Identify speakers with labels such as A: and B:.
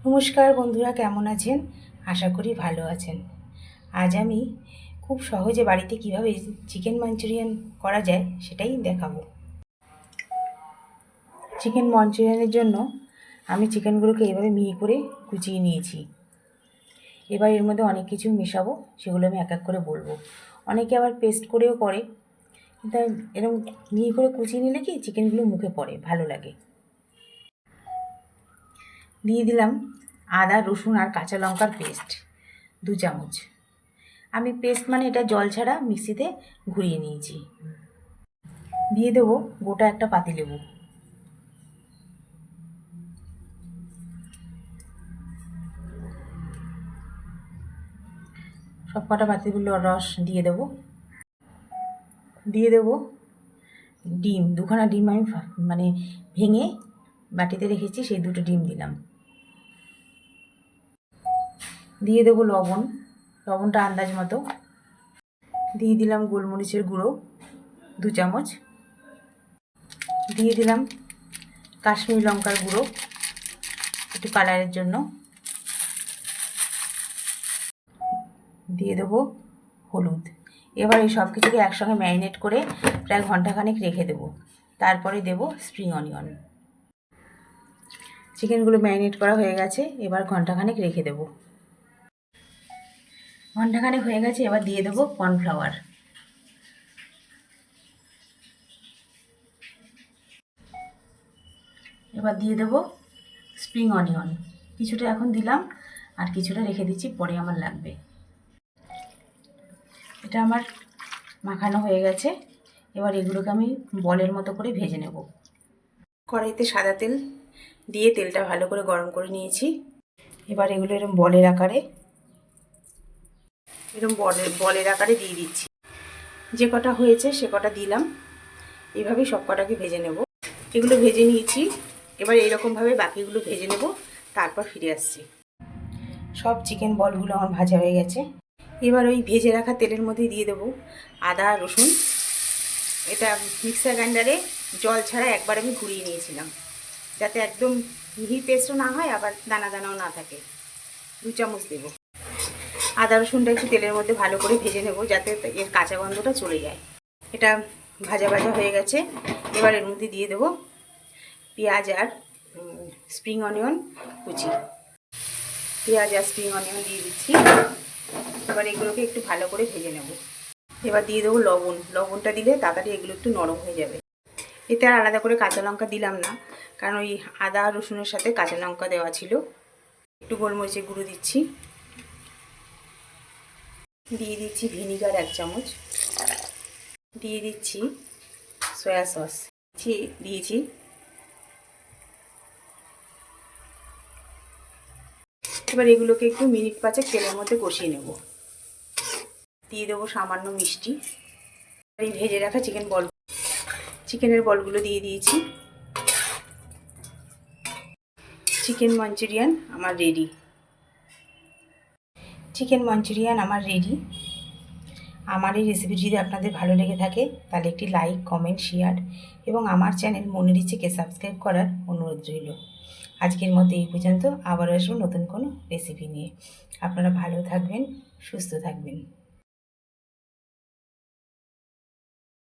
A: নমস্কার বন্ধুরা, কেমন আছেন? আশা করি ভালো আছেন। আজ আমি খুব সহজে বাড়িতে কিভাবে চিকেন মাঞ্চুরিয়ান করা যায় সেটাই দেখাবো। চিকেন মাঞ্চুরিয়ানের জন্য আমি চিকেনগুলোকে এইভাবে মিহি করে কুচিয়ে নিয়েছি। এবার এর মধ্যে অনেক কিছু মেশাবো, সেগুলো আমি এক এক করে বলবো। অনেকে আবার পেস্ট করেও করে, কিন্তু এরকম মিহি করে কুচিয়ে নিলে কি চিকেনগুলো মুখে পড়ে, ভালো লাগে। দিয়ে দিলাম আদা, রসুন আর কাঁচা লঙ্কার পেস্ট 2 চামচ। আমি পেস্ট মানে এটা জল ছাড়া মিক্সিতে ঘুরিয়ে নিয়েছি। দিয়ে দেবো গোটা একটা পাতিলেবু। সব কটা পাতিলেবুর রস দিয়ে দেবো। দিয়ে দেবো ডিম, 2খানা ডিম আমি মানে ভেঙে বাটিতে রেখেছি, সেই 2টো ডিম দিলাম। দিয়ে দেবো লবণ, লবণটা আন্দাজ মতো। দিয়ে দিলাম গোলমরিচের গুঁড়ো 2 চামচ। দিয়ে দিলাম কাশ্মীরি লঙ্কার গুঁড়ো একটু কালারের জন্য। দিয়ে দেবো হলুদ। এবার এই সব কিছুকে একসঙ্গে ম্যারিনেট করে প্রায় ঘন্টাখানেক রেখে দেবো। তারপরে দেবো স্প্রিং অনিয়ন। চিকেনগুলো ম্যারিনেট করা হয়ে গেছে, এবার ঘন্টাখানেক রেখে দেবো। ঘন্টাখানেক হয়ে গেছে, এবার দিয়ে দেবো কর্নফ্লাওয়ার। এবার দিয়ে দেবো স্প্রিং অনিয়ন। কিছুটা এখন দিলাম আর কিছুটা রেখে দিচ্ছি, পরে আমার লাগবে। এটা আমার মাখানো হয়ে গেছে। এবার এগুলোকে আমি বলের মতো করে ভেজে নেব। কড়াইতে সাদা তেল দিয়ে তেলটা ভালো করে গরম করে নিয়েছি। এবার এগুলো এরকম বলের আকারে দিয়ে দিচ্ছি। যে কটা হয়েছে সে কটা দিলাম। এইভাবেই সব কটাকে ভেজে নেব। এগুলো ভেজে নিয়েছি, এবার এইরকমভাবে বাকিগুলো ভেজে নেব, তারপর ফিরে আসছি। সব চিকেন বলগুলো আমার ভাজা হয়ে গেছে। এবার ওই ভেজে রাখা তেলের মধ্যে দিয়ে দেবো আদা, রসুন। এটা মিক্সার গ্রাইন্ডারে জল ছাড়া একবার আমি ঘুরিয়ে নিয়েছিলাম, যাতে একদম মিহি পেস্টও না হয়, আবার দানা দানাও না থাকে। 2 চামচ দেবো। আদা রসুনটা একটু তেলের মধ্যে ভালো করে ভেজে নেব, যাতে এর কাঁচা গন্ধটা চলে যায়। এটা ভাজা ভাজা হয়ে গেছে। এবার এর মধ্যে দিয়ে দেবো পেঁয়াজ আর স্প্রিং অনিয়ন কুচি। পেঁয়াজ আর স্প্রিং অনিয়ন দিয়ে দিচ্ছি। এবার এগুলোকে একটু ভালো করে ভেজে নেব। এবার দিয়ে দেবো লবণ। লবণটা দিলে তাড়াতাড়ি এগুলো একটু নরম হয়ে যাবে। এতে আর আলাদা করে কাঁচা লঙ্কা দিলাম না, কারণ ওই আদা রসুনের সাথে কাঁচা লঙ্কা দেওয়া ছিল। একটু গোলমরিচের গুঁড়ো দিচ্ছি। দিয়ে দিচ্ছি ভিনিগার 1 চামচ। দিয়ে দিচ্ছি সয়া সস দিয়েছি। এবার এগুলোকে একটু মিনিট 5 তেলের মধ্যে কষিয়ে নেব। দিয়ে দেবো সামান্য মিষ্টি। এই ভেজে রাখা চিকেনের বলগুলো দিয়ে দিয়েছি। চিকেন মাঞ্চুরিয়ান আমার রেডি। আমার এই রেসিপিটি যদি আপনাদের ভালো লেগে থাকে তাহলে একটি লাইক, কমেন্ট, শেয়ার এবং আমার চ্যানেল মনের ইচ্ছেকে সাবস্ক্রাইব করার অনুরোধ রইল। আজকের মতো এই পর্যন্ত। আবার আসবো নতুন কোনো রেসিপি নিয়ে। আপনারা ভালো থাকবেন, সুস্থ থাকবেন।